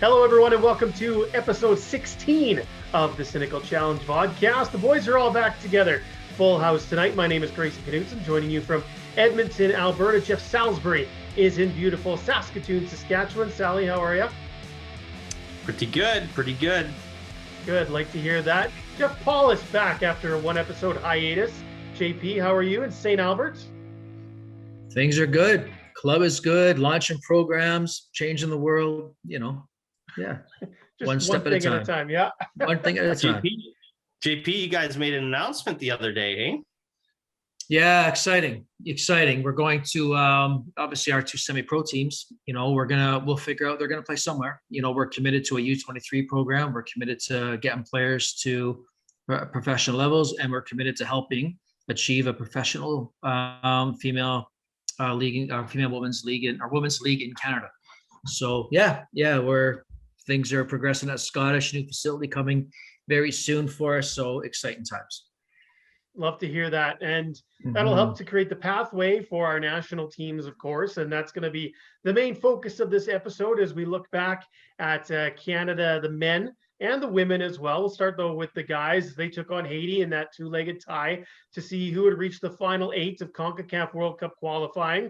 Hello, everyone, and welcome to episode 16 of the Cynical Challenge podcast. The boys are all back together. Full house tonight. My name is Greyson and joining you from Edmonton, Alberta. Jeff Salisbury is in beautiful Saskatoon, Saskatchewan. Sally, how are you? Pretty good. Good, like to hear that. Jeff Paul is back after a one-episode hiatus. JP, how are you in St. Albert? Things are good. Club is good. Launching programs, changing the world, Yeah. Just one step at a time. Yeah. One thing at a time. JP, you guys made an announcement the other day, eh? Yeah, exciting. We're going to obviously our two semi-pro teams. We'll figure out they're gonna play somewhere. We're committed to a U23 program. We're committed to getting players to professional levels, and we're committed to helping achieve a professional female league, female women's league in Canada. So things are progressing at Scottish, new facility coming very soon for us. So exciting times. Love to hear that. And that'll help to create the pathway for our national teams, of course. And that's going to be the main focus of this episode as we look back at Canada, the men and the women as well. We'll start, though, with the guys. They took on Haiti in that two-legged tie to see who would reach the final eight of CONCACAF World Cup qualifying.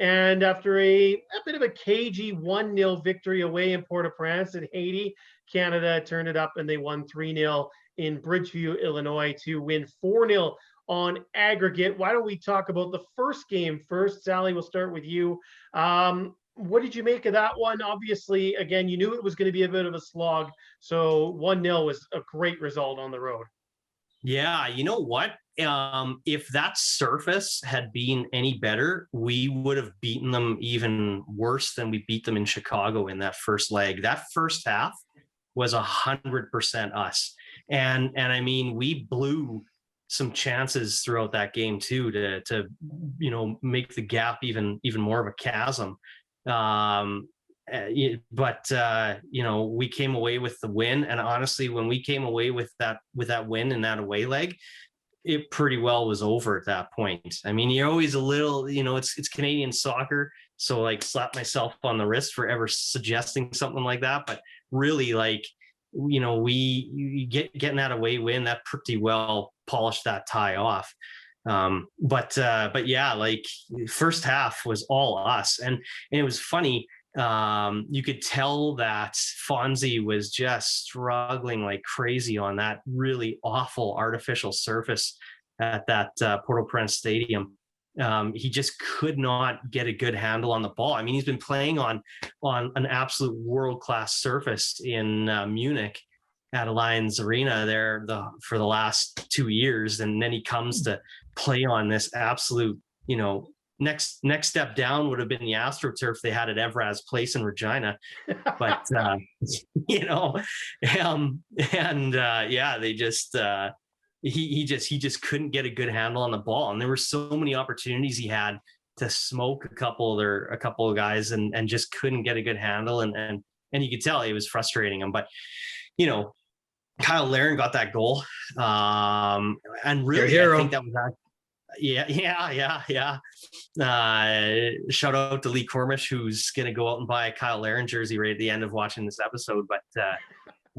And after a bit of a cagey 1-0 victory away in Port-au-Prince in Haiti, Canada turned it up and they won 3-0 in Bridgeview, Illinois to win 4-0 on aggregate. Why don't we talk about the first game first? Sally, we'll start with you. What did you make of that one? Obviously, again, you knew it was going to be a bit of a slog. So 1-0 was a great result on the road. Yeah, you know what? If that surface had been any better, we would have beaten them even worse than we beat them in Chicago in that first leg. That first half was 100% us. And I mean, we blew some chances throughout that game too to make the gap even more of a chasm. We came away with the win. And honestly, when we came away with that win in that away leg, it pretty well was over at that point. I mean, you're always a little, it's Canadian soccer. So like slap myself on the wrist for ever suggesting something like that. But really, getting that away win, that pretty well polished that tie off. But first half was all us. And it was funny. You could tell that Fonzie was just struggling like crazy on that really awful artificial surface at that Port-au-Prince stadium. He just could not get a good handle on the ball. I mean, he's been playing on an absolute world-class surface in Munich at Allianz Arena there for the last 2 years. And then he comes to play on this absolute, next step down would have been the AstroTurf they had at Evraz Place in Regina, but they just he just couldn't get a good handle on the ball, and there were so many opportunities he had to smoke a couple of guys and just couldn't get a good handle, and you could tell it was frustrating him. But Kyle Laren got that goal, and really I think that was. Yeah. Shout out to Lee Cormish, who's going to go out and buy a Kyle Laren jersey right at the end of watching this episode. But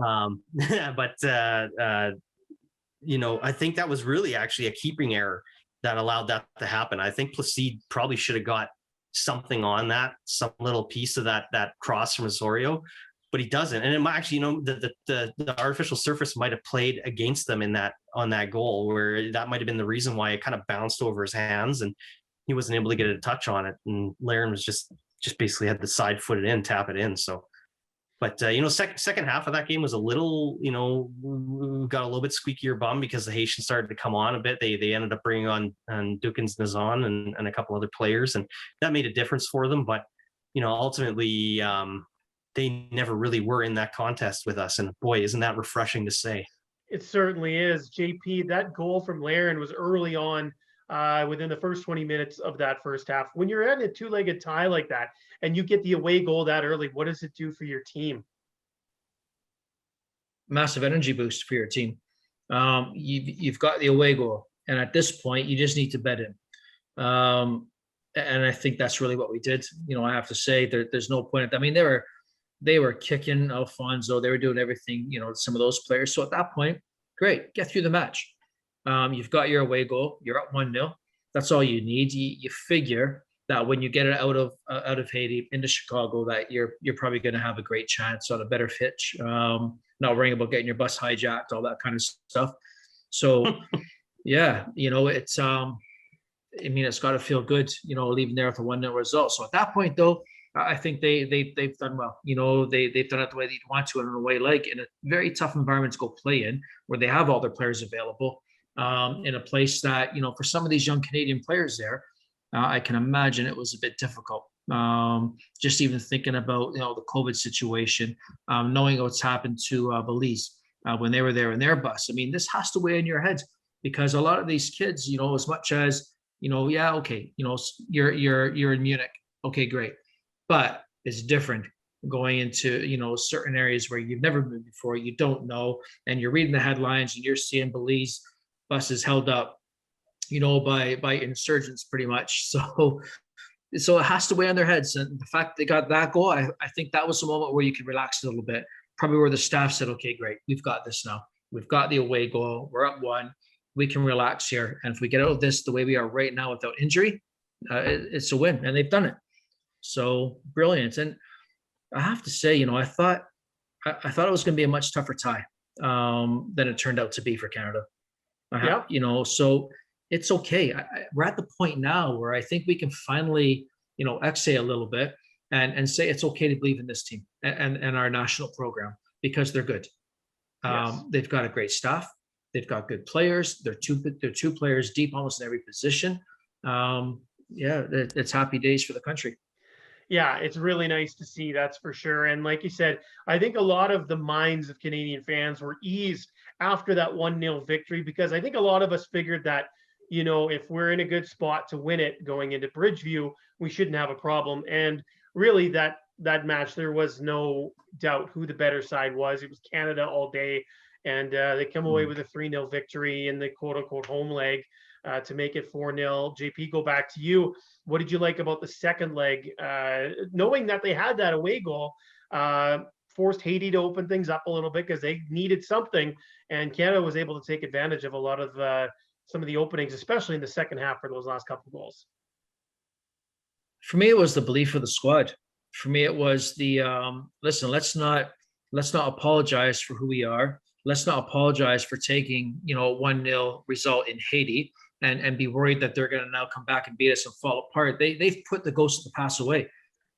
I think that was really actually a keeping error that allowed that to happen. I think Placide probably should have got something on that, some little piece of that cross from Osorio, but he doesn't. And it might actually, the artificial surface might have played against them on that goal, where that might have been the reason why it kind of bounced over his hands and he wasn't able to get a touch on it. And Laren was just basically had the side foot it in, tap it in. So, but second half of that game was a little, got a little bit squeakier bum because the Haitians started to come on a bit. They ended up bringing on Dukins Nazan and a couple other players, and that made a difference for them. But, ultimately, they never really were in that contest with us. And boy, isn't that refreshing to say. It certainly is. JP, that goal from Laren was early on within the first 20 minutes of that first half. When you're at a two-legged tie like that and you get the away goal that early, what does it do for your team? Massive energy boost for your team. You've got the away goal. And at this point, you just need to bet in. And I think that's really what we did. I have to say there's no point. I mean, there They were kicking Alfonso. They were doing everything, some of those players. So at that point, great, get through the match. You've got your away goal. You're up 1-0. That's all you need. You figure that when you get it out of Haiti into Chicago, that you're probably going to have a great chance on a better pitch. Not worrying about getting your bus hijacked, all that kind of stuff. So, yeah, it's it's got to feel good, leaving there with a 1-0 result. So at that point, though, I think they've done well. They've done it the way that you want to on an away leg in a very tough environment to go play in, where they have all their players available. In a place that, for some of these young Canadian players there, I can imagine it was a bit difficult. Just even thinking about, the COVID situation, knowing what's happened to Belize when they were there in their bus. I mean, this has to weigh in your head, because a lot of these kids, as much as, yeah, okay, you're in Munich. Okay, great. But it's different going into, certain areas where you've never been before, you don't know, and you're reading the headlines and you're seeing Belize buses held up, by insurgents pretty much. So it has to weigh on their heads. And the fact they got that goal, I think that was a moment where you could relax a little bit. Probably where the staff said, okay, great, we've got this now. We've got the away goal. We're up 1. We can relax here. And if we get out of this the way we are right now without injury, it's a win. And they've done it. So brilliant. And I have to say, I thought it was going to be a much tougher tie than it turned out to be for Canada. So it's okay. We're at the point now where I think we can finally, exhale a little bit and say it's okay to believe in this team and our national program, because they're good. Yes. They've got a great staff. They've got good players. They're two players deep almost in every position. It's happy days for the country. Yeah, it's really nice to see, that's for sure. And like you said, I think a lot of the minds of Canadian fans were eased after that 1-0 victory, because I think a lot of us figured that, if we're in a good spot to win it going into Bridgeview, we shouldn't have a problem. And really that match, there was no doubt who the better side was. It was Canada all day. And they come away with a 3-0 victory in the quote unquote home leg to make it 4-0. JP, go back to you. What did you like about the second leg? Knowing that they had that away goal, forced Haiti to open things up a little bit because they needed something, and Canada was able to take advantage of a lot of some of the openings, especially in the second half for those last couple of goals. For me, it was the belief of the squad. For me, it was the listen. Let's not apologize for who we are. Let's not apologize for taking a 1-0 result in Haiti and be worried that they're going to now come back and beat us and fall apart. They've put the ghost of the past away.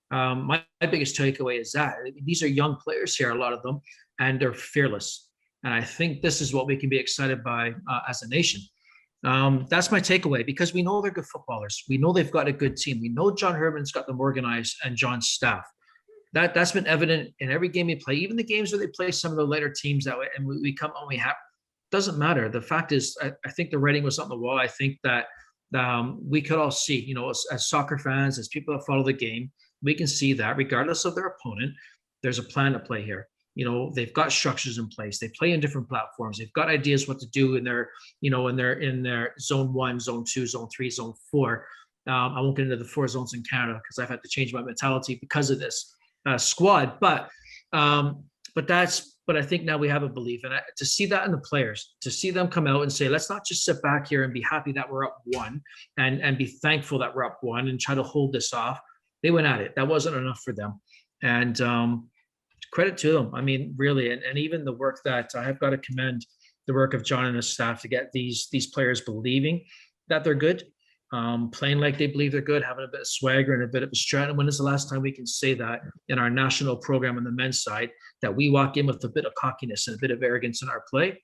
My biggest takeaway is that these are young players here, a lot of them, and they're fearless. And I think this is what we can be excited by as a nation. That's my takeaway, because we know they're good footballers. We know they've got a good team. We know John Herman's got them organized, and John's staff. That's been evident in every game we play, even the games where they play some of the lighter teams that way, and we come and we have. Doesn't matter. The fact is, I think the writing was on the wall. I think that we could all see, as soccer fans, as people that follow the game, we can see that regardless of their opponent, there's a plan to play here. They've got structures in place. They play in different platforms. They've got ideas what to do in their zone 1, zone 2, zone 3, zone 4. I won't get into the 4 zones in Canada because I've had to change my mentality because of this squad. But I think now we have a belief, and to see that in the players, to see them come out and say, let's not just sit back here and be happy that we're up 1 and be thankful that we're up 1 and try to hold this off. They went at it. That wasn't enough for them. And credit to them. I mean, really, and even the work that I have got to commend the work of John and his staff to get these players believing that they're good, playing like they believe they're good, having a bit of swagger and a bit of a strut. And when is the last time we can say that in our national program on the men's side, that we walk in with a bit of cockiness and a bit of arrogance in our play?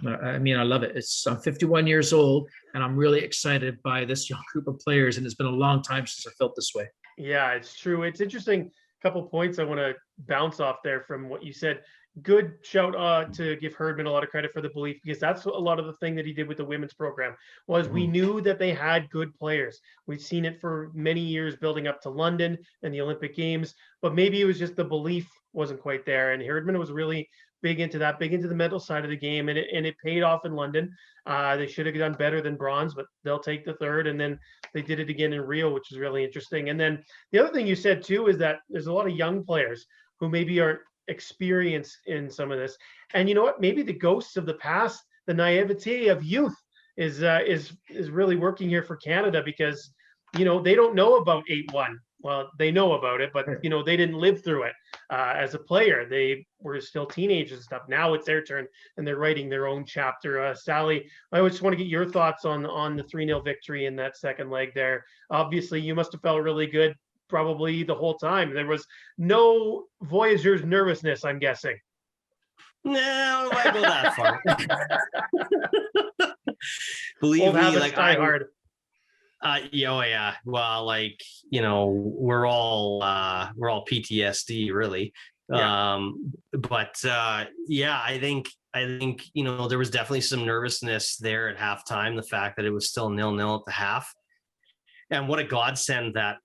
I mean, I love it. I'm 51 years old, and I'm really excited by this young group of players, and it's been a long time since I felt this way. Yeah, it's true. It's interesting. Couple points I want to bounce off there from what you said. Good shout to give Herdman a lot of credit for the belief, because that's a lot of the thing that he did with the women's program was we knew that they had good players. We've seen it for many years building up to London and the Olympic Games, but maybe it was just the belief wasn't quite there. And Herdman was really big into that, big into the mental side of the game, and it paid off in London. They should have done better than bronze, but they'll take the third. And then they did it again in Rio, which is really interesting. And then the other thing you said too is that there's a lot of young players. who maybe aren't experienced in some of this. And you know what? Maybe the ghosts of the past, the naivete of youth, is really working here for Canada, because they don't know about 8-1. Well, they know about it, but they didn't live through it as a player. They were still teenagers and stuff. Now it's their turn, and they're writing their own chapter. Sally, I just want to get your thoughts on the 3-0 victory in that second leg there. Obviously, you must have felt really good probably the whole time. There was no Voyageurs nervousness, I'm guessing. No, I go that far. Believe Old me, habits like die hard. Yeah. Well, we're all PTSD, really. Yeah. I think there was definitely some nervousness there at halftime. The fact that it was still 0-0 at the half, and what a godsend that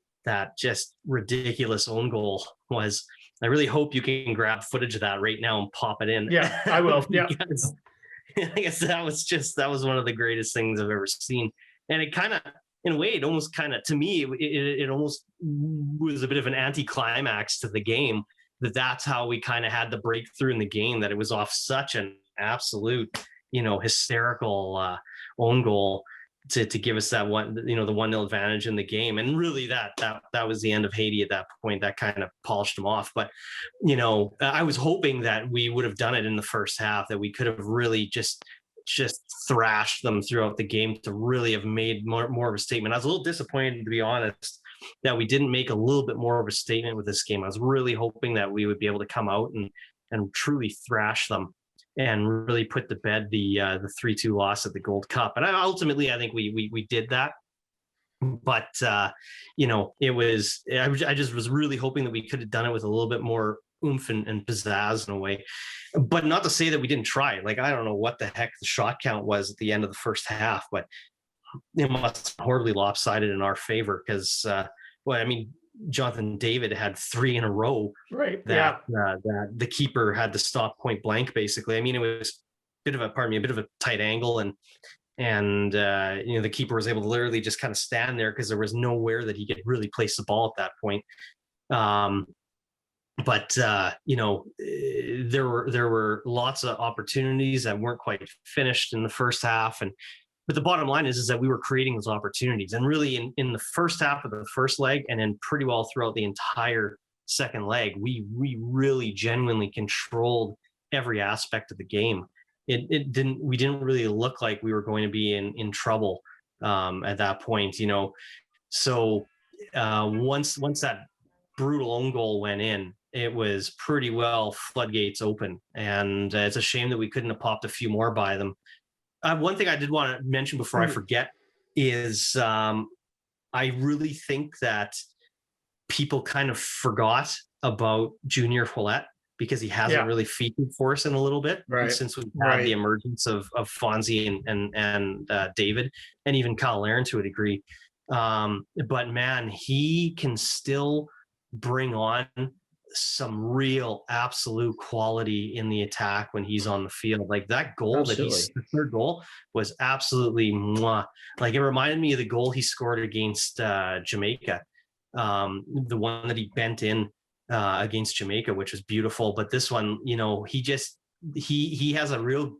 just ridiculous own goal was. I really hope you can grab footage of that right now and pop it in. Yeah, I will. Yeah. I guess that was one of the greatest things I've ever seen. And it kind of, in a way, it almost kind of, to me, it almost was a bit of an anticlimax to the game, that's how we kind of had the breakthrough in the game, that it was off such an absolute, hysterical own goal to give us that one, the 1-0 advantage in the game. And really that was the end of Haiti at that point. That kind of polished them off. But, I was hoping that we would have done it in the first half, that we could have really just thrashed them throughout the game to really have made more of a statement. I was a little disappointed, to be honest, that we didn't make a little bit more of a statement with this game. I was really hoping that we would be able to come out and truly thrash them and really put to bed the 3-2 loss at the Gold Cup. And ultimately, I think we did that. But it was, I just was really hoping that we could have done it with a little bit more oomph and pizzazz in a way. But not to say that we didn't try. Like, I don't know what the heck the shot count was at the end of the first half, but it must have horribly lopsided in our favor, because Jonathan David had 3 in a row, right? That the keeper had to stop point blank, basically. I mean, it was a bit of a tight angle, and the keeper was able to literally just kind of stand there because there was nowhere that he could really place the ball at that point. There were lots of opportunities that weren't quite finished in the first half, but the bottom line is that we were creating those opportunities. And really in the first half of the first leg, and then pretty well throughout the entire second leg, we really genuinely controlled every aspect of the game. We didn't really look like we were going to be in trouble at that point, So once that brutal own goal went in, it was pretty well floodgates open. And it's a shame that we couldn't have popped a few more by them. One thing I did want to mention before I forget is I really think that people kind of forgot about Junior Ouellette, because he hasn't really featured for us in a little bit, since we've had the emergence of Fonzie and David, and even Kyle Larin to a degree. But man, he can still bring on some real absolute quality in the attack when he's on the field. Like that goal the third goal was absolutely mwah. Like it reminded me of the goal he scored against Jamaica, the one that he bent in against Jamaica, which was beautiful. But this one, he has a real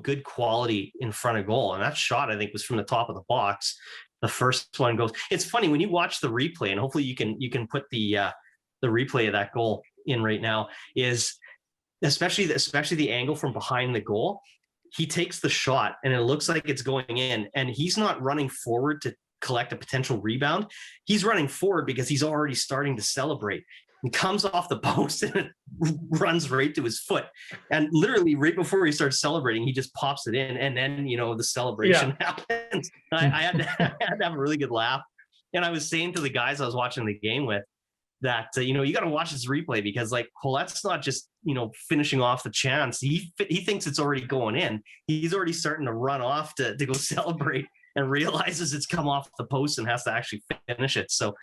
good quality in front of goal, and that shot I think was from the top of the box. The first one goes. It's funny when you watch the replay, and hopefully you can put the replay of that goal in right now, is especially the angle from behind the goal. He takes the shot and it looks like it's going in, and he's not running forward to collect a potential rebound. He's running forward because he's already starting to celebrate. He comes off the post and it runs right to his foot. And literally right before he starts celebrating, he just pops it in, and then, the celebration happens. I had to have a really good laugh. And I was saying to the guys I was watching the game with, that you got to watch this replay, because that's not just finishing off the chance. He thinks it's already going in. He's already starting to run off to go celebrate, and realizes it's come off the post and has to actually finish it. So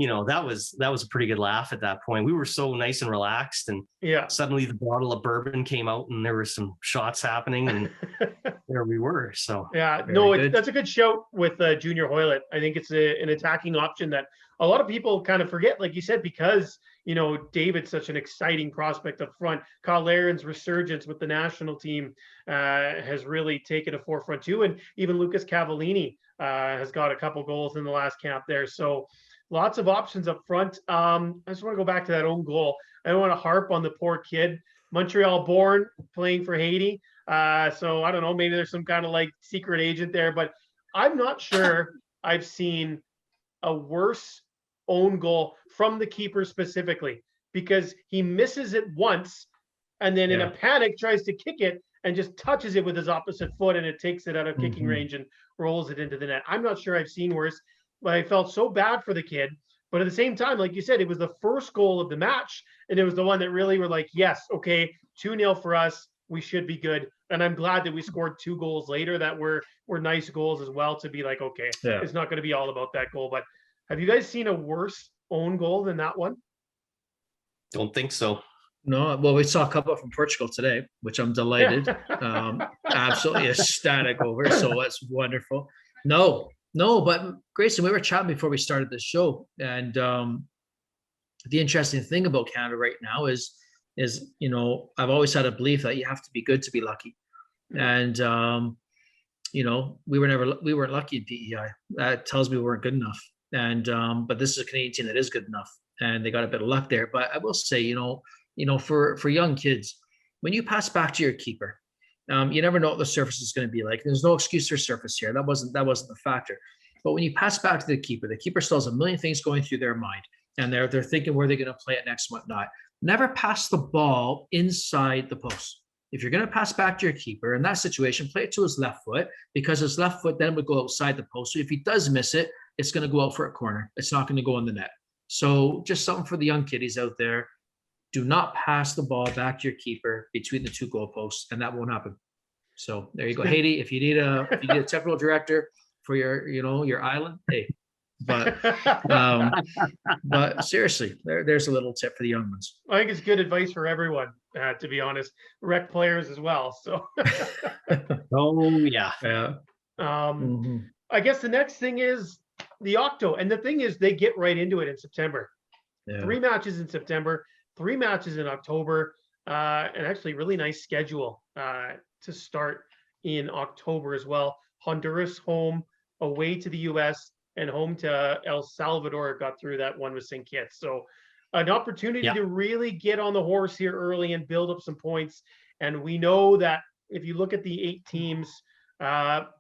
that was a pretty good laugh at that point. We were so nice and relaxed, and suddenly the bottle of bourbon came out and there were some shots happening, and there we were. So that's a good shout with Junior Hoylett. I think it's an attacking option that a lot of people kind of forget, like you said, because David's such an exciting prospect up front. Kyle Laren's resurgence with the national team has really taken a forefront too, and even Lucas Cavallini has got a couple goals in the last camp there. So lots of options up front. I just want to go back to that own goal. I don't want to harp on the poor kid, Montreal born, playing for Haiti. So I don't know, maybe there's some kind of like secret agent there, but I'm not sure I've seen a worse own goal from the keeper specifically, because he misses it once and then in a panic tries to kick it and just touches it with his opposite foot, and it takes it out of kicking range and rolls it into the net. I'm not sure I've seen worse, but I felt so bad for the kid. But at the same time, like you said, it was the first goal of the match, and it was the one that really were like, yes, okay, 2-0 for us. We should be good. And I'm glad that we scored 2 goals later that were nice goals as well, to be like, okay, it's not going to be all about that goal. But have you guys seen a worse own goal than that one? Don't think so. No, well, we saw a couple from Portugal today, which I'm delighted, absolutely ecstatic over. So that's wonderful. No, but Greyson, we were chatting before we started this show, and the interesting thing about Canada right now is I've always had a belief that you have to be good to be lucky, and we weren't lucky at DEI. That tells me we weren't good enough, and but this is a Canadian team that is good enough, and they got a bit of luck there. But I will say, for young kids, when you pass back to your keeper, you never know what the surface is going to be like. There's no excuse for surface here. That wasn't the factor. But when you pass back to the keeper still has a million things going through their mind, and they're thinking where they're going to play it next and whatnot. Never pass the ball inside the post. If you're going to pass back to your keeper in that situation, play it to his left foot, because his left foot then would go outside the post. So if he does miss it, it's going to go out for a corner. It's not going to go in the net. So just something for the young kiddies out there. Do not pass the ball back to your keeper between the 2 goalposts, and that won't happen. So there you go, Haiti. If you need a technical director for your island, hey. But seriously, there's a little tip for the young ones. I think it's good advice for everyone, to be honest. Rec players as well. So. Oh yeah. I guess the next thing is the Octo, and the thing is they get right into it in September. 3 matches in September. 3 matches in October, and actually really nice schedule to start in October as well. Honduras home, away to the U.S., and home to El Salvador. Got through that one with St. Kitts. So an opportunity to really get on the horse here early and build up some points. And we know that if you look at the 8 teams,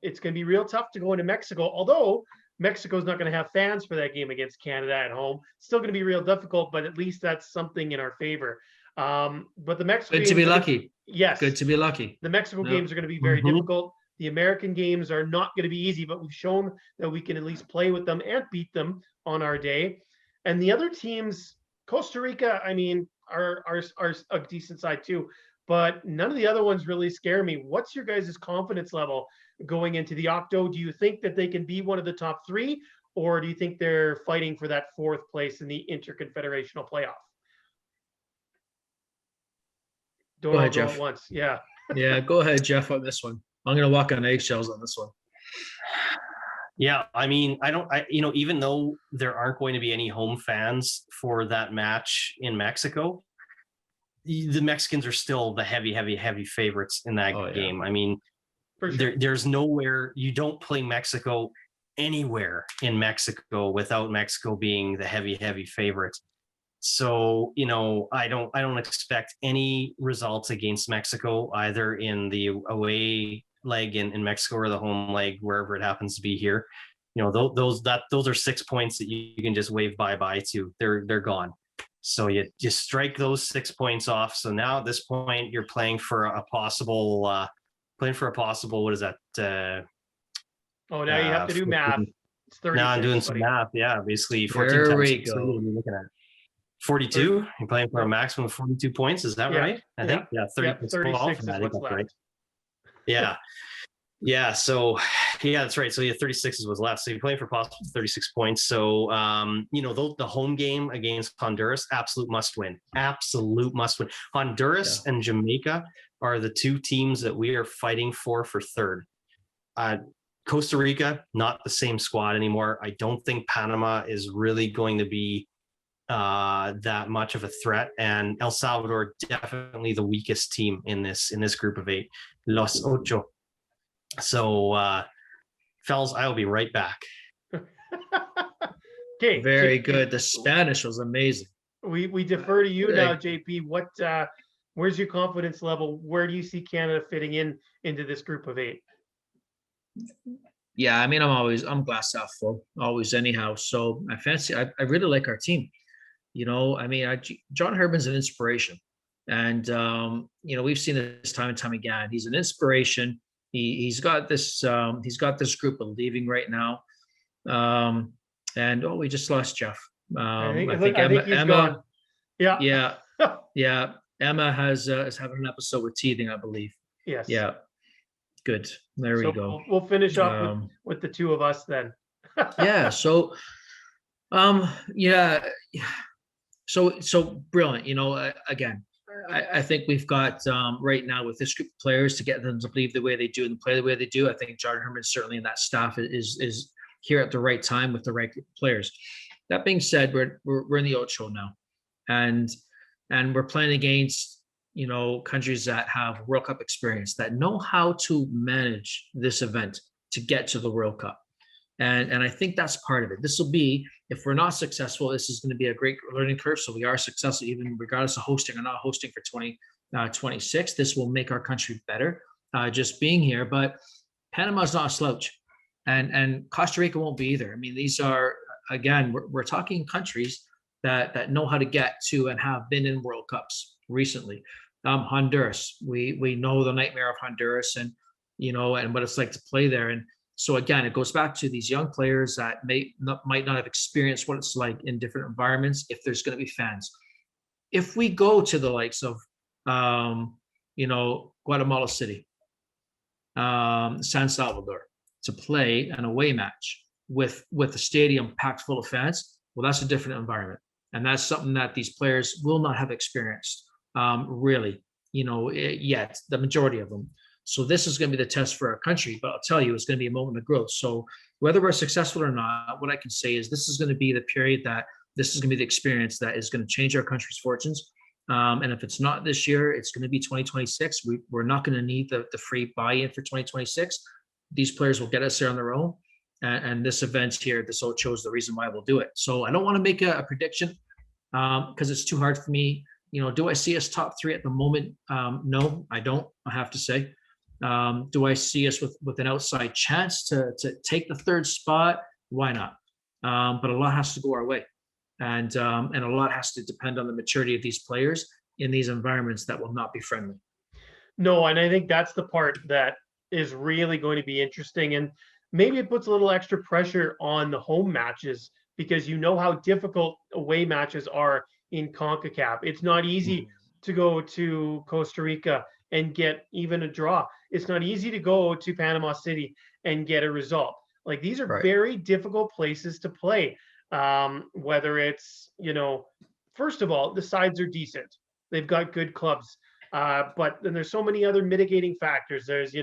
it's going to be real tough to go into Mexico, although Mexico's not going to have fans for that game against Canada at home. Still going to be real difficult, but at least that's something in our favor. But the Mexico good to be lucky. Yes. Good to be lucky. The Mexico games are going to be very difficult. The American games are not going to be easy, but we've shown that we can at least play with them and beat them on our day. And the other teams, Costa Rica, I mean, are a decent side too, but none of the other ones really scare me. What's your guys' confidence level going into the Octo? Do you think that they can be one of the top 3, or do you think they're fighting for that 4th place in the interconfederational playoff? Don't all go at once. Yeah. Yeah, go ahead, Jeff, on this one. I'm going to walk on eggshells on this one. Yeah, I mean, even though there aren't going to be any home fans for that match in Mexico, the Mexicans are still the heavy favorites in that game. I mean, sure. There's nowhere, you don't play Mexico anywhere in Mexico without Mexico being the heavy favorites. So, I don't expect any results against Mexico, either in the away leg in Mexico or the home leg, wherever it happens to be here. Those are 6 points that you can just wave bye to. They're gone. So you just strike those 6 points off. So now at this point, you're playing for a possible, what is that? Now you have to do math. It's 30. Now I'm doing some math. Yeah, basically 14 there times we 6, go. what are you looking at? 42. You're playing for a maximum of 42 points. Is that right? I think. Yeah, 30. 36 is what's left. Right. Yeah. Yeah. So, yeah, that's right. So, yeah, 36 was left. So, you're playing for possible 36 points. So, the home game against Honduras, absolute must win. Absolute must win. Honduras and Jamaica are the two teams that we are fighting for third. Costa Rica, not the same squad anymore. I don't think Panama is really going to be that much of a threat, and El Salvador definitely the weakest team in this group of 8. Los Ocho. So, fellas, I'll be right back. Okay. Very good. The Spanish was amazing. We defer to you now, JP. Where's your confidence level? Where do you see Canada fitting into this group of 8? Yeah, I mean, I'm glass half full, always anyhow. So I really like our team. I mean, John Herdman's an inspiration. And, we've seen this time and time again. He's an inspiration. He's got this group believing right now. And we just lost Jeff. I think he's gone. Yeah. Yeah. Emma is having an episode with teething, I believe. Yes. Yeah. Good. There we go. We'll finish up with the two of us then. Yeah. So, yeah. So brilliant. Again, I think we've got right now with this group of players to get them to believe the way they do and play the way they do. I think John Herdman certainly in that staff is here at the right time with the right group of players. That being said, we're in the Ocho now, and we're playing against countries that have World Cup experience, that know how to manage this event to get to the World Cup. And I think that's part of it. This will be, if we're not successful, this is going to be a great learning curve. So we are successful, even regardless of hosting or not hosting for 2026. This will make our country better, just being here. But Panama's not a slouch, and Costa Rica won't be either. I mean, these are, again, we're talking countries that know how to get to and have been in World Cups recently. Honduras, we know the nightmare of Honduras, and what it's like to play there. And so again, it goes back to these young players that might not have experienced what it's like in different environments. If there's going to be fans, if we go to the likes of Guatemala City, San Salvador, to play an away match with a stadium packed full of fans, well, that's a different environment, and that's something that these players will not have experienced really, yet, the majority of them. So this is going to be the test for our country, but I'll tell you, it's going to be a moment of growth. So whether we're successful or not, what I can say is this is going to be the period this is going to be the experience that is going to change our country's fortunes. And if it's not this year, it's going to be 2026. We're not going to need the free buy-in for 2026. These players will get us there on their own. And this event here, this all shows the reason why we'll do it. So I don't want to make a prediction because it's too hard for me. Do I see us top 3 at the moment? No, I don't, I have to say. Do I see us with an outside chance to take the 3rd spot? Why not? But a lot has to go our way. And a lot has to depend on the maturity of these players in these environments that will not be friendly. No, and I think that's the part that is really going to be interesting. And maybe it puts a little extra pressure on the home matches because how difficult away matches are in CONCACAF. It's not easy to go to Costa Rica and get even a draw. It's not easy to go to Panama City and get a result. Like, these are very difficult places to play. Whether it's, first of all, the sides are decent. They've got good clubs. But then there's so many other mitigating factors. There's,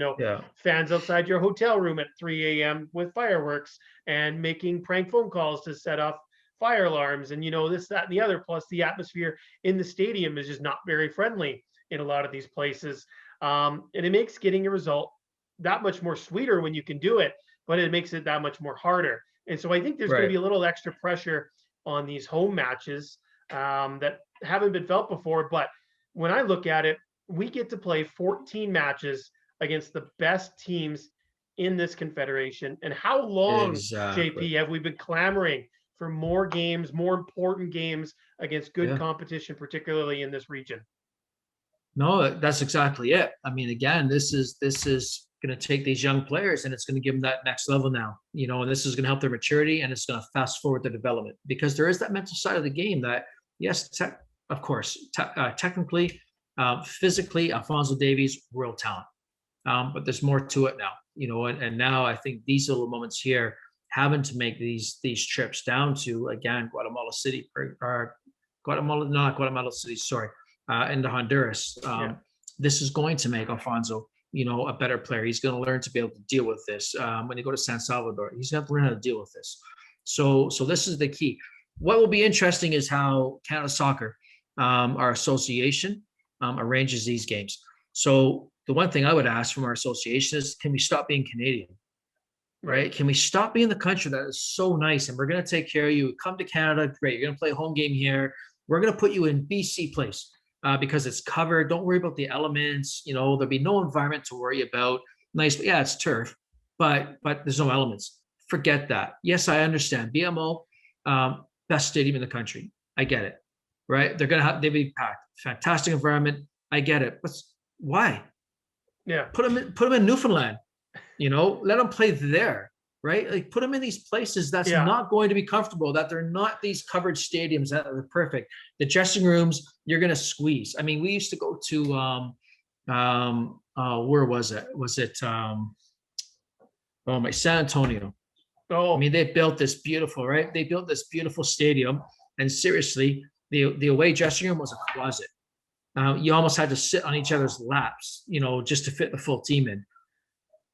fans outside your hotel room at 3 a.m. with fireworks and making prank phone calls to set off fire alarms and, this, that, and the other. Plus the atmosphere in the stadium is just not very friendly in a lot of these places. And it makes getting a result that much more sweeter when you can do it, but it makes it that much more harder. And so I think there's going to be a little extra pressure on these home matches that haven't been felt before. But when I look at it, we get to play 14 matches against the best teams in this confederation. And how long, JP, have we been clamoring for more games, more important games against good competition, particularly in this region? No, that's exactly it. I mean, again, this is going to take these young players and it's going to give them that next level now, and this is going to help their maturity and it's going to fast forward their development, because there is that mental side of the game that, yes, technically, physically, Alphonso Davies, real talent. But there's more to it now, and now I think these little moments here, having to make these trips down to, again, Guatemala City, or Guatemala City, sorry, into Honduras. This is going to make Alfonso, a better player. He's going to learn to be able to deal with this. When you go to San Salvador, he's going to learn how to deal with this. So this is the key. What will be interesting is how Canada Soccer, our association, arranges these games. So the one thing I would ask from our association is, can we stop being Canadian? Right? Can we stop being the country that is so nice and we're going to take care of you? Come to Canada, great. You're going to play a home game here. We're going to put you in BC place because it's covered. Don't worry about the elements. There'll be no environment to worry about. Nice, but yeah, it's turf, but there's no elements. Forget that. Yes, I understand. BMO, best stadium in the country. I get it. Right? They'll be packed. Fantastic environment. I get it. But why? Yeah. Put them in Newfoundland. Let them play there, right? Like, put them in these places that's not going to be comfortable, that they're not these covered stadiums that are perfect. The dressing rooms, you're going to squeeze. I mean, we used to go to, where was it? Was it, San Antonio. Oh, I mean, they built this beautiful, right? They built this beautiful stadium, and seriously, the away dressing room was a closet. You almost had to sit on each other's laps, just to fit the full team in.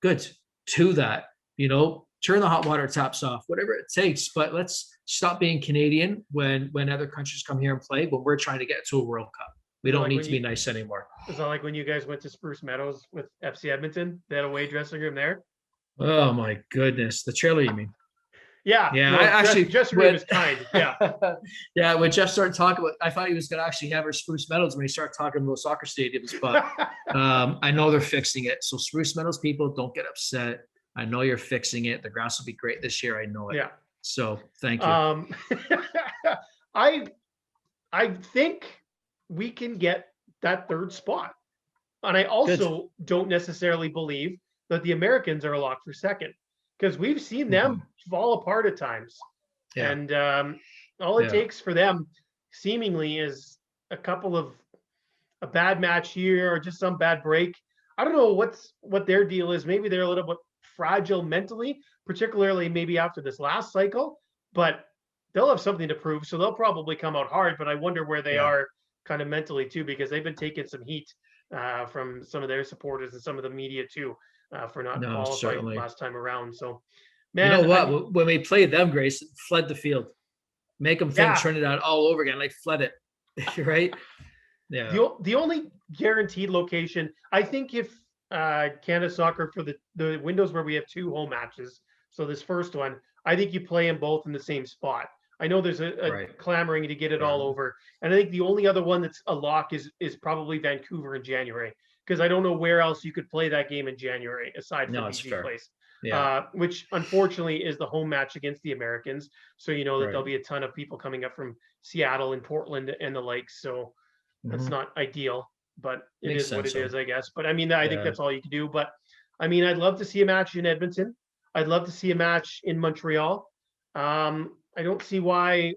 Good. To that, turn the hot water taps off, whatever it takes. But let's stop being Canadian when other countries come here and play, but we're trying to get to a World Cup. We don't need to be nice anymore. Is that like when you guys went to Spruce Meadows with FC Edmonton? They had a away dressing room there? Oh my goodness. The trailer, you mean? Yeah. No, I actually dressing room is kind. Yeah. Yeah. When Jeff started talking about, I thought he was going to actually have our Spruce Meadows when he started talking about soccer stadiums, but I know they're fixing it. So Spruce Meadows people, don't get upset. I know you're fixing it. The grass will be great this year. I know it. Yeah. So thank you. I think we can get that third spot. And I also don't necessarily believe that the Americans are a lock for second, because we've seen them fall apart at times. Yeah. And all it takes for them seemingly is a bad match here or just some bad break. I don't know what their deal is. Maybe they're a little bit fragile mentally, particularly maybe after this last cycle, but they'll have something to prove. So they'll probably come out hard, but I wonder where they are kind of mentally too, because they've been taking some heat from some of their supporters and some of the media too, for not qualifying last time around. So, man, you know what? When we played them, Greyson, fled the field, make them think Trinidad all over again, like fled it, right? Yeah. The only guaranteed location, I think, if Canada Soccer, for the windows where we have two home matches, so this first one, I think you play them both in the same spot. I know there's a clamoring to get it all over, and I think the only other one that's a lock is probably Vancouver in January, because I don't know where else you could play that game in January aside from BC Place. Yeah. Which unfortunately is the home match against the Americans. So that there'll be a ton of people coming up from Seattle and Portland and the likes. So that's not ideal, but it is what it is, I guess. But I mean, I think that's all you can do. But I mean, I'd love to see a match in Edmonton. I'd love to see a match in Montreal. I don't see why,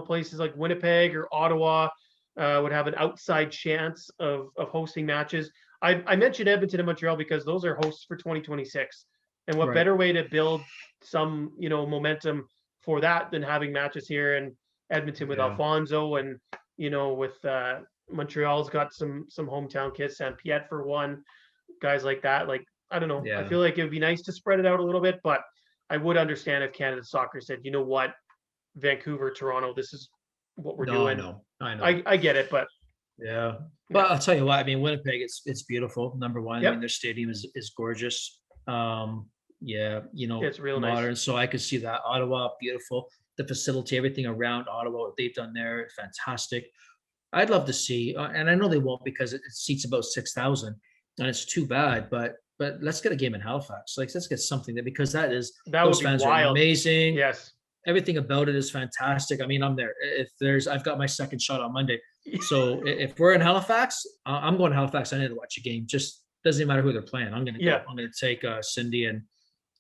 places like Winnipeg or Ottawa would have an outside chance of hosting matches. I mentioned Edmonton and Montreal because those are hosts for 2026. And what better way to build some, momentum for that than having matches here in Edmonton with Alfonso, and, with Montreal's got some hometown kids, Saint Pierre for one, guys like that. Like, I don't know. Yeah. I feel like it would be nice to spread it out a little bit, but I would understand if Canada Soccer said, you know what, Vancouver, Toronto, this is what we're doing. I know. I get it, but Well, I'll tell you what. I mean, Winnipeg, it's beautiful. Number one, I mean, their stadium is gorgeous. It's real modern. Nice. So I could see that. Ottawa, beautiful. The facility, everything around Ottawa, what they've done there, fantastic. I'd love to see, and I know they won't because it seats about 6,000, and it's too bad. But let's get a game in Halifax. Like, let's get something there, because those fans are amazing. Yes. Everything about it is fantastic. I mean, I'm there. I've got my second shot on Monday. So if we're in Halifax, I'm going to Halifax. I need to watch a game. Just doesn't even matter who they're playing. I'm going to go. I'm going to take Cindy, and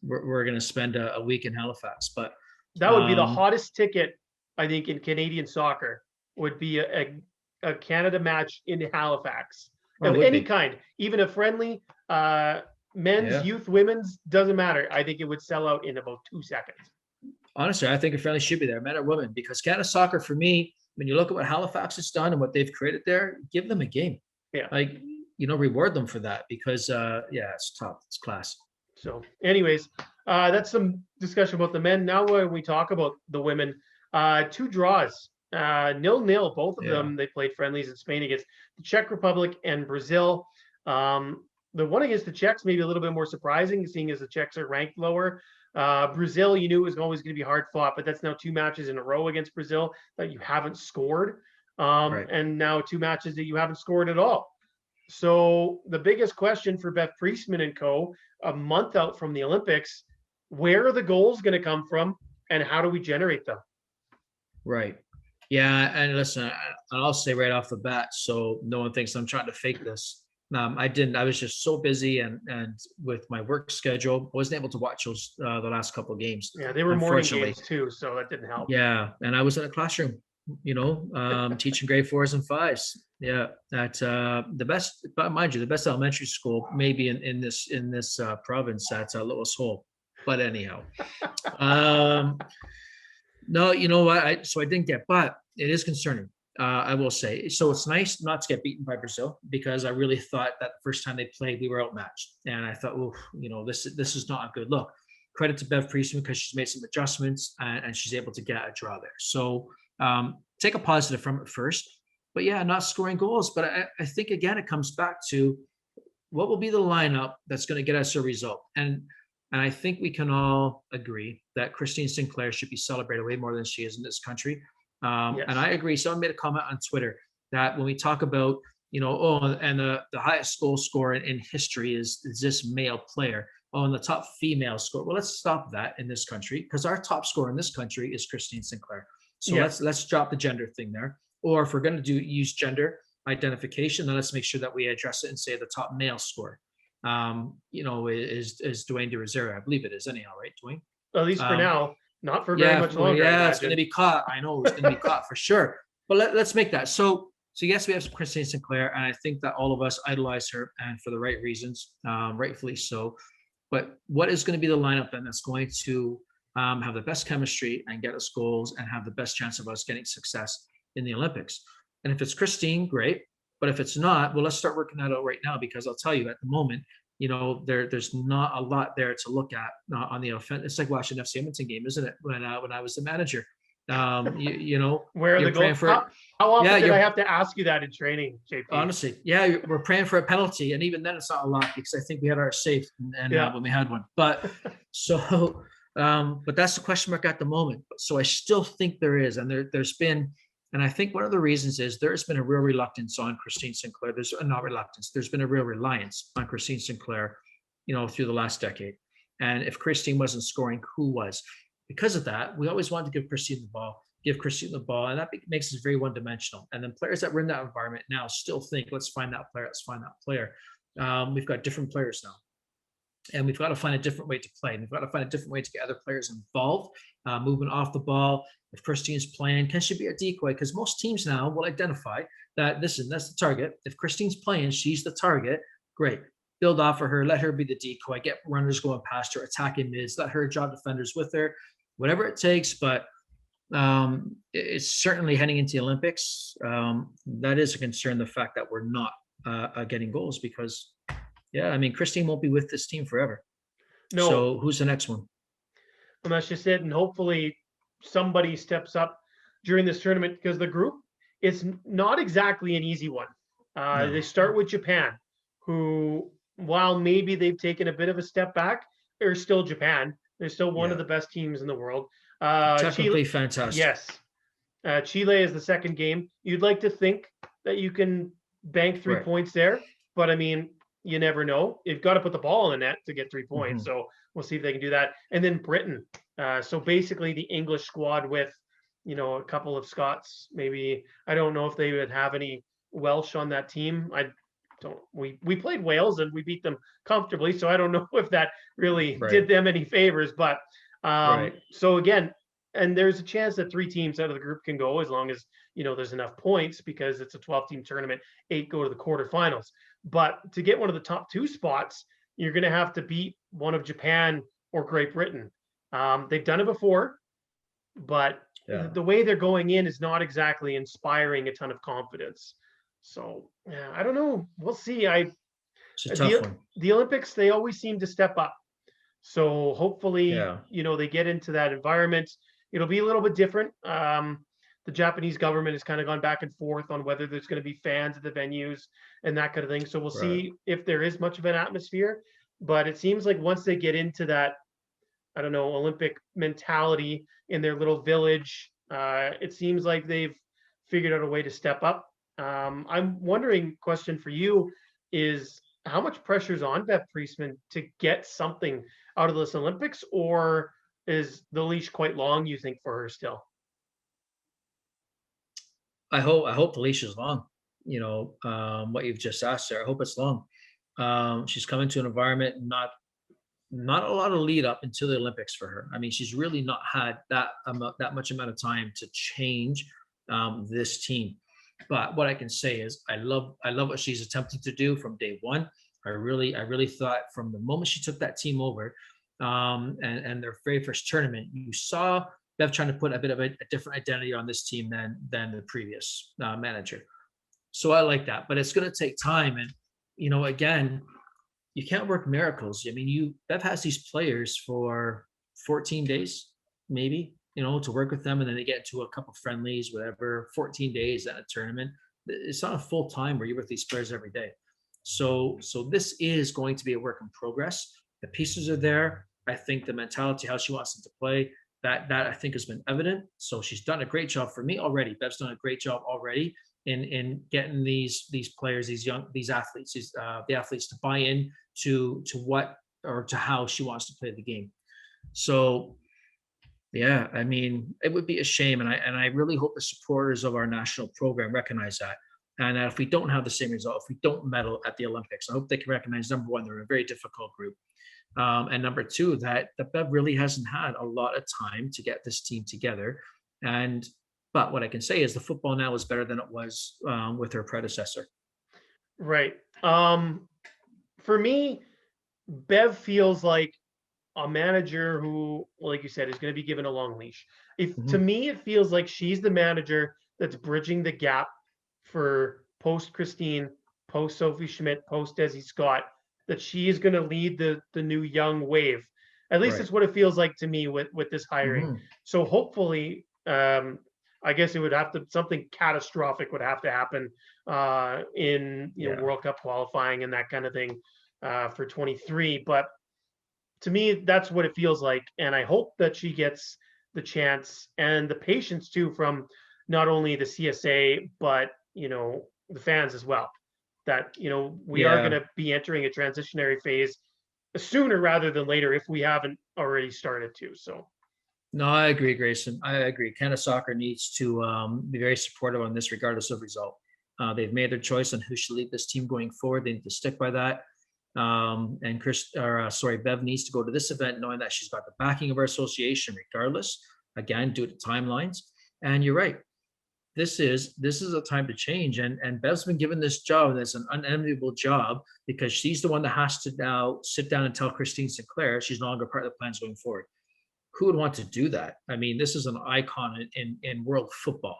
we're going to spend a week in Halifax. But that would be the hottest ticket, I think, in Canadian soccer, would be a Canada match in Halifax of any kind, even a friendly. men's, youth, women's, doesn't matter. I think it would sell out in about 2 seconds. Honestly, I think it fairly should be there, men or women, because Canada Soccer, for me, when you look at what Halifax has done and what they've created there, give them a game. Yeah. Like, reward them for that, because it's tough. It's class. So anyways, that's some discussion about the men. Now when we talk about the women, 2 draws, 0-0, both of them. They played friendlies in Spain against the Czech Republic and Brazil. The one against the Czechs maybe a little bit more surprising, seeing as the Czechs are ranked lower. Brazil, you knew it was always going to be hard fought, but that's now 2 matches in a row against Brazil that you haven't scored. And now 2 matches that you haven't scored at all. So the biggest question for Beth Priestman and co, a month out from the Olympics, where are the goals going to come from and how do we generate them? Right. Yeah. And listen, I'll say right off the bat, so no one thinks I'm trying to fake this. I didn't. I was just so busy and with my work schedule, I wasn't able to watch those the last couple of games. Yeah, they were morning games too, so that didn't help. Yeah, and I was in a classroom, teaching grade 4s and 5s. Yeah, at the best, but mind you, the best elementary school maybe in this province at Lewis Hole. But anyhow, no, you know what? So I didn't get, but it is concerning. I will say. So it's nice not to get beaten by Brazil, because I really thought that the first time they played, we were outmatched. And I thought, this is not a good look. Credit to Bev Priestman, because she's made some adjustments and she's able to get a draw there. So take a positive from it first. But yeah, not scoring goals. But I think, again, it comes back to what will be the lineup that's going to get us a result. And I think we can all agree that Christine Sinclair should be celebrated way more than she is in this country. Yes. And I agree. Someone made a comment on Twitter that when we talk about, and the highest goal scorer in history is this male player. Oh, and the top female scorer. Well, let's stop that in this country, because our top scorer in this country is Christine Sinclair. So let's drop the gender thing there. Or if we're going to use gender identification, then let's make sure that we address it and say the top male scorer, is Dwayne De Rosario. I believe it is anyhow, right, Dwayne? At least for now. Not for very much longer. Yeah, it's going to be caught. I know it's going to be caught for sure. But let's make that. So yes, we have Christine Sinclair, and I think that all of us idolize her, and for the right reasons, rightfully so. But what is going to be the lineup then that's going to have the best chemistry and get us goals and have the best chance of us getting success in the Olympics? And if it's Christine, great. But if it's not, well, let's start working that out right now, because I'll tell you, at the moment, there's not a lot there to look at on the offense. It's like watching an FC Edmonton game, isn't it? When I was the manager, where are the goals? How often did I have to ask you that in training, JP? Honestly, we're praying for a penalty, and even then, it's not a lot, because I think we had ours safe, and when we had one. But but that's the question mark at the moment. So I still think there is, and there's been. And I think one of the reasons is there's been a real reluctance on Christine Sinclair. There's not reluctance. There's been a real reliance on Christine Sinclair, through the last decade. And if Christine wasn't scoring, who was? Because of that, we always wanted to give Christine the ball, and that makes us very one-dimensional. And then players that were in that environment now still think, let's find that player. We've got different players now. And we've got to find a different way to play. And we've got to find a different way to get other players involved, moving off the ball. If Christine's playing, can she be a decoy? Because most teams now will identify that, listen, that's the target. If Christine's playing, she's the target. Great. Build off of her. Let her be the decoy. Get runners going past her, attacking mids. Let her draw defenders with her. Whatever it takes. But it's certainly heading into the Olympics. That is a concern, the fact that we're not getting goals, because Christine won't be with this team forever. No. So who's the next one? And that's just it. And hopefully somebody steps up during this tournament, because the group is not exactly an easy one. No. They start with Japan, who, while maybe they've taken a bit of a step back, they're still Japan. They're still one of the best teams in the world. Technically fantastic. Yes. Chile is the second game. You'd like to think that you can bank 3 points there, but you never know. You've got to put the ball in the net to get 3 points. Mm-hmm. So we'll see if they can do that. And then Britain. So basically the English squad with, a couple of Scots, maybe. I don't know if they would have any Welsh on that team. We played Wales and we beat them comfortably. So I don't know if that really did them any favors, but so again, and there's a chance that 3 teams out of the group can go, as long as, there's enough points, because it's a 12-team tournament, 8 go to the quarterfinals. But to get one of the top 2 spots, you're going to have to beat one of Japan or Great Britain. They've done it before, but the way they're going in is not exactly inspiring a ton of confidence. So yeah, I don't know. We'll see. It's a tough one. The Olympics, they always seem to step up. So hopefully, they get into that environment. It'll be a little bit different. The Japanese government has kind of gone back and forth on whether there's going to be fans at the venues and that kind of thing. So we'll see if there is much of an atmosphere. But it seems like once they get into that, I don't know, Olympic mentality in their little village, it seems like they've figured out a way to step up. I'm wondering, question for you is, how much pressure is on Bev Priestman to get something out of this Olympics, or is the leash quite long, you think, for her still? I hope the leash is long. What you've just asked her, I hope it's long. She's coming to an environment, not a lot of lead up until the Olympics for her. I mean, she's really not had that much amount of time to change this team. But what I can say is I love what she's attempting to do from day one. I really thought from the moment she took that team over, and their very first tournament, you saw Bev trying to put a bit of a different identity on this team than the previous manager. So I like that, but it's going to take time. And, again, you can't work miracles. I mean, Bev has these players for 14 days, maybe, to work with them. And then they get into a couple of friendlies, whatever, 14 days at a tournament. It's not a full time where you're with these players every day. So this is going to be a work in progress. The pieces are there. I think the mentality, how she wants them to play, that I think has been evident. So she's done a great job for me already. Bev's done a great job already in getting these players, these athletes, the athletes to buy in to what or to how she wants to play the game. So yeah, I mean, it would be a shame, and I really hope the supporters of our national program recognize that. And that if we don't have the same result, if we don't medal at the Olympics, I hope they can recognize, number one, they're a very difficult group. And number two, that Bev really hasn't had a lot of time to get this team together. But what I can say is the football now is better than it was with her predecessor. Right. For me, Bev feels like a manager who, like you said, is going to be given a long leash. To me, it feels like she's the manager that's bridging the gap for post Christine, post Sophie Schmidt, post Desi Scott, that she is going to lead the new young wave. At least that's what it feels like to me with this hiring. So hopefully, I guess it would have to, something catastrophic would have to happen in World Cup qualifying and that kind of thing for 23. But to me, that's what it feels like. And I hope that she gets the chance and the patience too from not only the CSA, but, the fans as well. That, we are going to be entering a transitionary phase sooner rather than later if we haven't already started to. So. No, I agree, Grayson. I agree. Canada Soccer needs to be very supportive on this, regardless of result. They've made their choice on who should lead this team going forward. They need to stick by that. And Bev needs to go to this event knowing that she's got the backing of our association, regardless. Again, due to timelines. And you're right. This is a time to change. And Bev's been given this job that's an unenviable job because she's the one that has to now sit down and tell Christine Sinclair she's no longer part of the plans going forward. Who would want to do that? I mean, this is an icon in world football.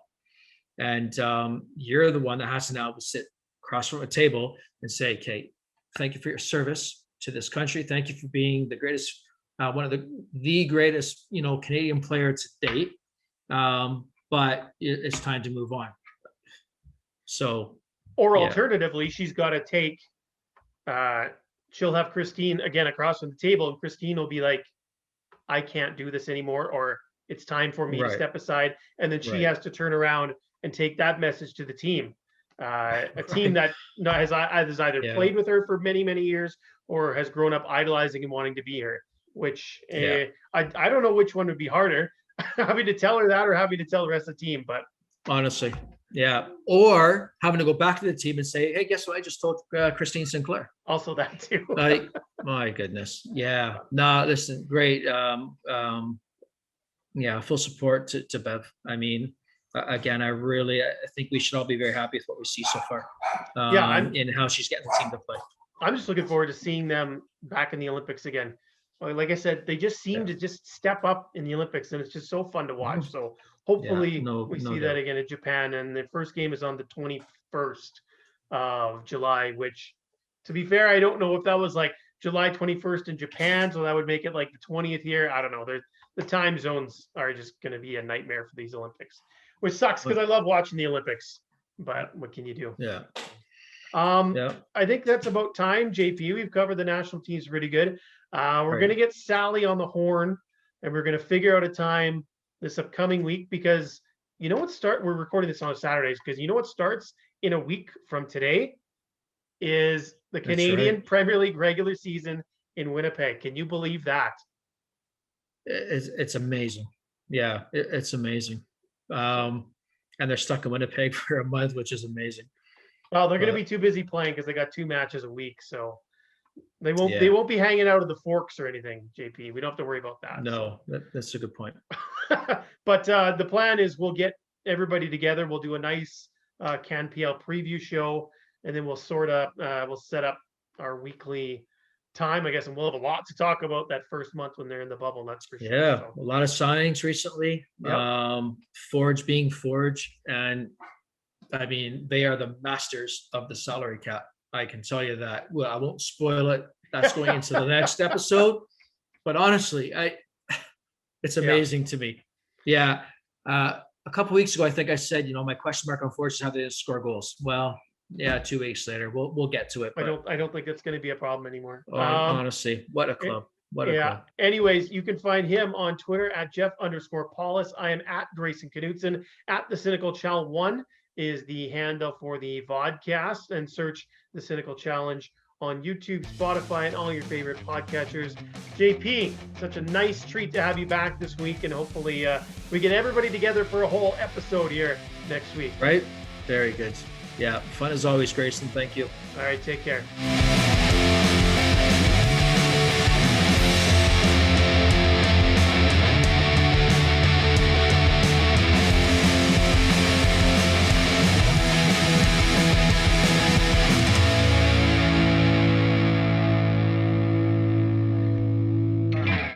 And you're the one that has to now sit across from a table and say, Kate, thank you for your service to this country. Thank you for being the greatest, one of the greatest, Canadian player to date. But it's time to move on. So, or alternatively, she's got to take, she'll have Christine again across from the table, and Christine will be like, I can't do this anymore, or it's time for me to step aside. And then she has to turn around and take that message to the team. A team that has either played with her for many, many years or has grown up idolizing and wanting to be her, which I don't know which one would be harder, having to tell her that or having to tell the rest of the team. But honestly, or having to go back to the team and say, hey, guess what? I just told Christine Sinclair. Also that too. Like, my goodness. Yeah. No, listen, great. Full support to Bev. I mean, again, I think we should all be very happy with what we see so far. And how she's getting the team to play. I'm just looking forward to seeing them back in the Olympics again. Like I said, they just seem to just step up in the Olympics, and it's just so fun to watch. So hopefully we see that again in Japan. And the first game is on the 21st of July, which, to be fair, I don't know if that was like July 21st in Japan, so that would make it like the 20th here. I don't know. The time zones are just going to be a nightmare for these Olympics, which sucks because I love watching the Olympics. But what can you do? Yeah. I think that's about time, JP. We've covered the national teams pretty good. We're going to get Sally on the horn, and we're going to figure out a time this upcoming week, because you know what we're recording this on Saturdays, because you know what starts in a week from today is the Canadian Premier League regular season in Winnipeg. Can you believe that? It's amazing. Yeah, it's amazing. And they're stuck in Winnipeg for a month, which is amazing. Well, they're going to be too busy playing because they got 2 matches a week, so they won't be hanging out of the forks or anything, JP. We don't have to worry about that. No, that's a good point. But the plan is we'll get everybody together. We'll do a nice CanPL preview show, and then we'll set up our weekly time, I guess, and we'll have a lot to talk about that first month when they're in the bubble. That's for sure. Yeah, so a lot of signings recently. Yep. Forge being Forge, and I mean, they are the masters of the salary cap. I can tell you that. Well, I won't spoil it. That's going into the next episode. But honestly, it's amazing to me. Yeah. A couple of weeks ago, I think I said, my question mark on Forge is how they score goals. Well, yeah, 2 weeks later, we'll get to it. But I don't think that's going to be a problem anymore. Honestly, what a club. What a club. Anyways, you can find him on Twitter at Jeff_Paulus. I am at Greyson Knutson. At the Cynical Challenge 1 is the handle for the vodcast, and search the Cynical Challenge on YouTube, Spotify, and all your favorite podcatchers. JP, such a nice treat to have you back this week, and hopefully we get everybody together for a whole episode here next week. Right? Very good. Yeah, fun as always, Grayson. Thank you. All right, take care.